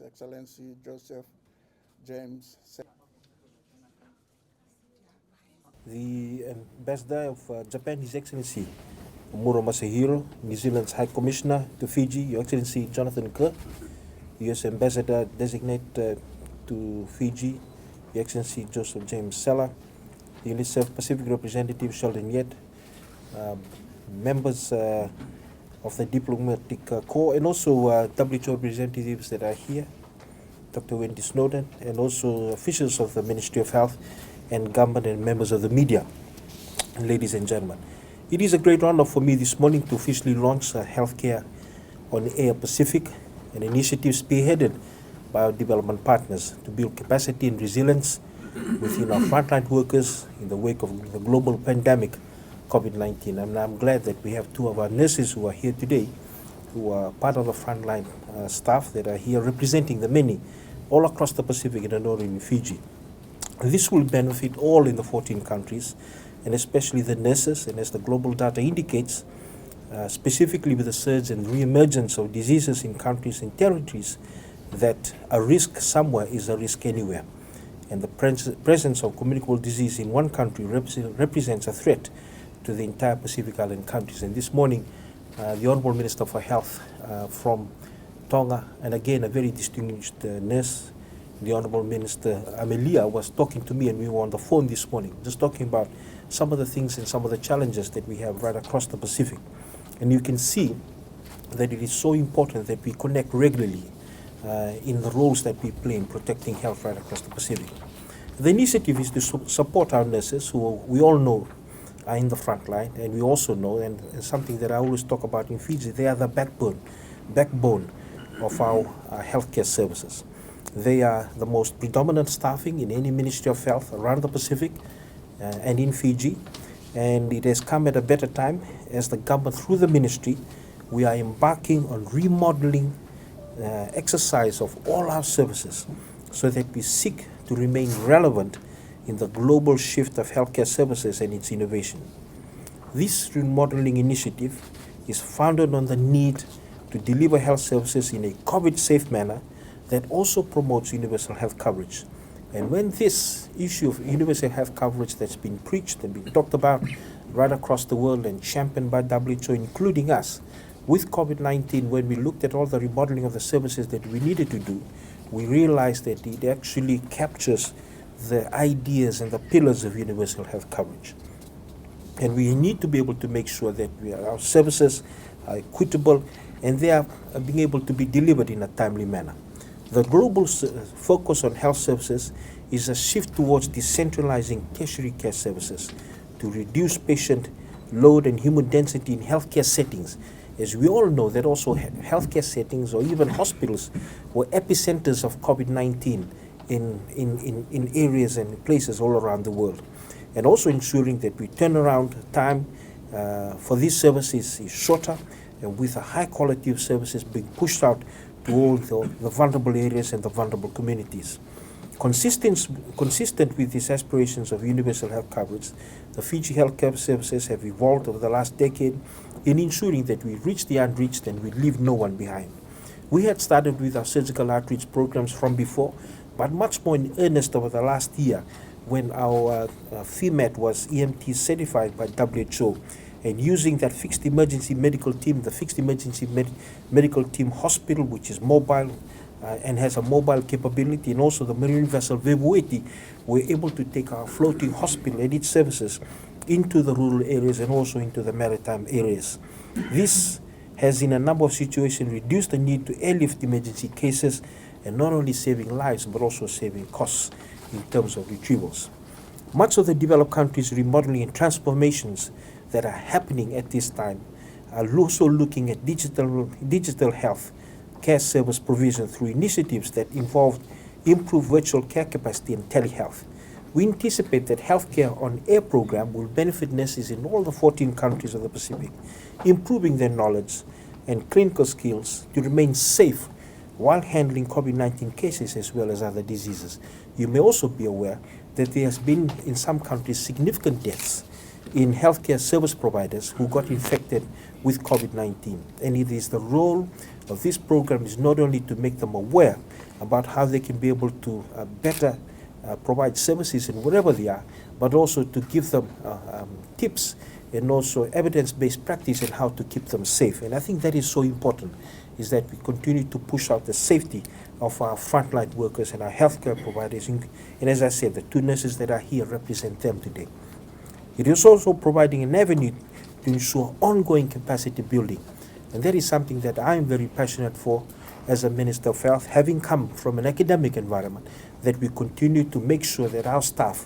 Excellency Joseph James. The Ambassador of Japan, His Excellency Muro Masahiro, New Zealand's High Commissioner to Fiji, Your Excellency Jonathan Kerr, U.S. Ambassador Designate to Fiji, Your Excellency Joseph James Seller, the UNICEF Pacific Representative Sheldon Yett, members of the Diplomatic Corps, and also WHO representatives that are here, Dr. Wendy Snowden, and also officials of the Ministry of Health and government and members of the media. Ladies and gentlemen, it is a great honor for me this morning to officially launch Healthcare on Air Pacific, an initiative spearheaded by our development partners to build capacity and resilience within our frontline workers in the wake of the global pandemic, COVID-19. And I'm glad that we have two of our nurses who are here today, who are part of the frontline staff that are here representing the many all across the Pacific and the northern Fiji. This will benefit all in the 14 countries, and especially the nurses, and as the global data indicates, specifically with the surge and re-emergence of diseases in countries and territories, that a risk somewhere is a risk anywhere. And the presence of communicable disease in one country represents a threat to the entire Pacific Island countries. And this morning, the Honourable Minister for Health from Tonga, and again a very distinguished nurse, the Honourable Minister Amelia, was talking to me, and we were on the phone this morning, just talking about some of the things and some of the challenges that we have right across the Pacific. And you can see that it is so important that we connect regularly in the roles that we play in protecting health right across the Pacific. The initiative is to support our nurses, who we all know are in the front line, and we also know, and something that I always talk about in Fiji, they are the backbone of our healthcare services. They are the most predominant staffing in any Ministry of Health around the Pacific and in Fiji, and it has come at a better time as the government, through the ministry, we are embarking on remodeling exercise of all our services so that we seek to remain relevant in the global shift of healthcare services and its innovation. This remodeling initiative is founded on the need to deliver health services in a COVID-safe manner that also promotes universal health coverage. And when this issue of universal health coverage that's been preached and been talked about right across the world and championed by WHO, including us, with COVID-19, when we looked at all the remodeling of the services that we needed to do, we realized that it actually captures the ideas and the pillars of universal health coverage. And we need to be able to make sure that our services are equitable and they are being able to be delivered in a timely manner. The global focus on health services is a shift towards decentralizing tertiary care services to reduce patient load and human density in healthcare settings. As we all know, that also healthcare settings or even hospitals were epicenters of COVID-19 in areas and places all around the world. And also ensuring that we turnaround time for these services is shorter, and with a high quality of services being pushed out to all the vulnerable areas and the vulnerable communities. Consistent with these aspirations of universal health coverage, the Fiji healthcare services have evolved over the last decade in ensuring that we reach the unreached and we leave no one behind. We had started with our surgical outreach programs from before, but much more in earnest over the last year when our FEMAT was EMT certified by WHO, and using that fixed emergency medical team, the fixed emergency medical team hospital, which is mobile and has a mobile capability, and also the marine vessel Vevueti, we're able to take our floating hospital and its services into the rural areas and also into the maritime areas. This has, in a number of situations, reduced the need to airlift emergency cases, and not only saving lives, but also saving costs in terms of retrievals. Much of the developed countries' remodeling and transformations that are happening at this time are also looking at digital health care service provision through initiatives that involve improved virtual care capacity and telehealth. We anticipate that Healthcare on Air program will benefit nurses in all the 14 countries of the Pacific, improving their knowledge and clinical skills to remain safe while handling COVID-19 cases as well as other diseases. You may also be aware that there has been in some countries significant deaths in healthcare service providers who got infected with COVID-19. And it is the role of this program is not only to make them aware about how they can be able to better provide services in wherever they are, but also to give them tips and also evidence-based practice in how to keep them safe. And I think that is so important, is that we continue to push out the safety of our frontline workers and our healthcare providers. And as I said, the two nurses that are here represent them today. It is also providing an avenue to ensure ongoing capacity building. And that is something that I am very passionate for as a Minister of Health, having come from an academic environment, that we continue to make sure that our staff,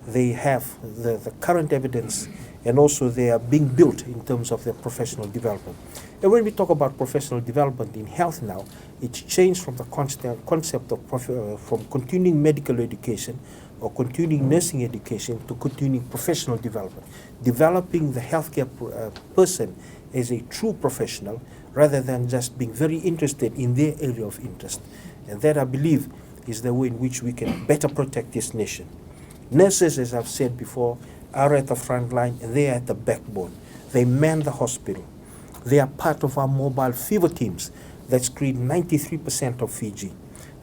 they have the current evidence, and also they are being built in terms of their professional development. And when we talk about professional development in health now, it's changed from the concept of from continuing medical education or continuing nursing education to continuing professional development, developing the healthcare person as a true professional rather than just being very interested in their area of interest. And that, I believe, is the way in which we can better protect this nation. Nurses, as I've said before, are at the front line and they are at the backbone. They man the hospital. They are part of our mobile fever teams that screen 93% of Fiji.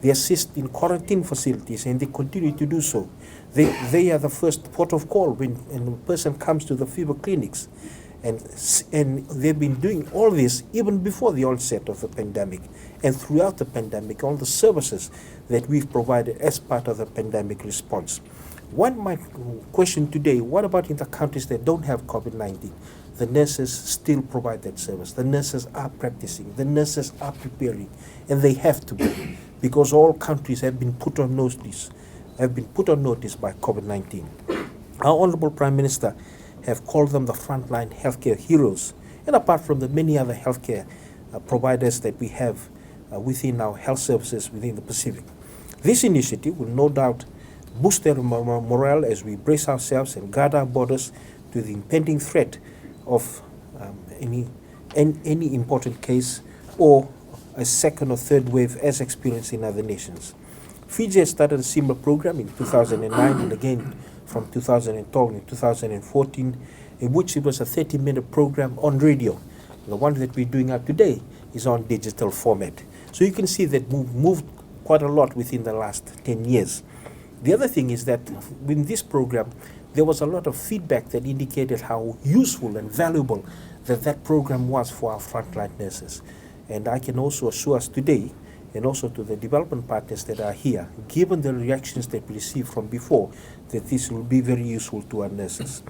They assist in quarantine facilities and they continue to do so. They are the first port of call when a person comes to the fever clinics. And they've been doing all this even before the onset of the pandemic. And throughout the pandemic, all the services that we've provided as part of the pandemic response. One might question today, what about in the countries that don't have COVID-19? The nurses still provide that service. The nurses are practicing. The nurses are preparing. And they have to be, because all countries have been put on notice by COVID-19. Our Honorable Prime Minister have called them the frontline healthcare heroes. And apart from the many other healthcare providers that we have within our health services within the Pacific. This initiative will no doubt boost their morale as we brace ourselves and guard our borders to the impending threat of any important case or a second or third wave as experienced in other nations. Fiji has started a similar program in 2009 and again from 2012 and 2014, in which it was a 30-minute program on radio. The one that we're doing out today is on digital format. So you can see that we've moved quite a lot within the last 10 years. The other thing is that in this program, there was a lot of feedback that indicated how useful and valuable that program was for our frontline nurses. And I can also assure us today, and also to the development partners that are here, given the reactions that we received from before, that this will be very useful to our nurses.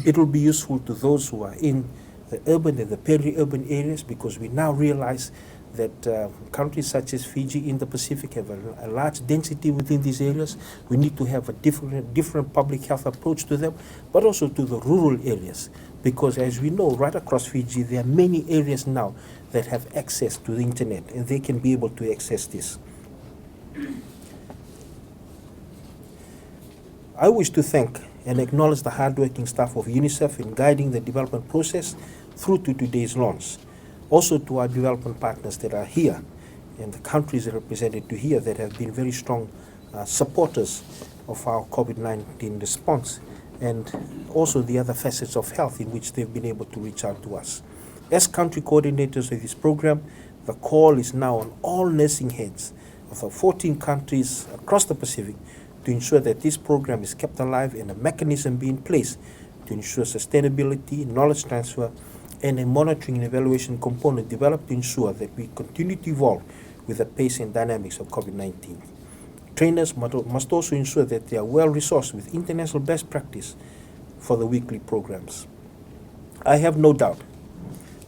It will be useful to those who are in the urban and the peri-urban areas, because we now realize that countries such as Fiji in the Pacific have a large density within these areas. We need to have a different public health approach to them, but also to the rural areas. Because as we know, right across Fiji, there are many areas now that have access to the internet, and they can be able to access this. I wish to thank and acknowledge the hardworking staff of UNICEF in guiding the development process through to today's launch. Also to our development partners that are here and the countries represented to here that have been very strong supporters of our COVID-19 response, and also the other facets of health in which they've been able to reach out to us. As country coordinators of this program, the call is now on all nursing heads of the 14 countries across the Pacific to ensure that this program is kept alive and a mechanism be in place to ensure sustainability, knowledge transfer, and a monitoring and evaluation component developed to ensure that we continue to evolve with the pace and dynamics of COVID-19. Trainers must also ensure that they are well-resourced with international best practice for the weekly programs. I have no doubt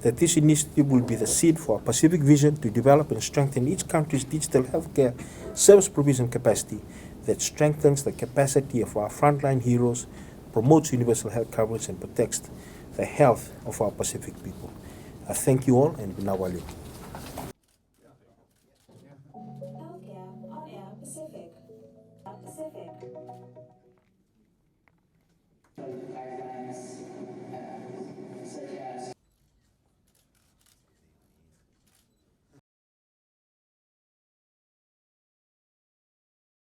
that this initiative will be the seed for our Pacific vision to develop and strengthen each country's digital healthcare service provision capacity that strengthens the capacity of our frontline heroes, promotes universal health coverage, and protects the health of our Pacific people. I thank you all, and Binawali. Healthcare on Air Pacific. Pacific.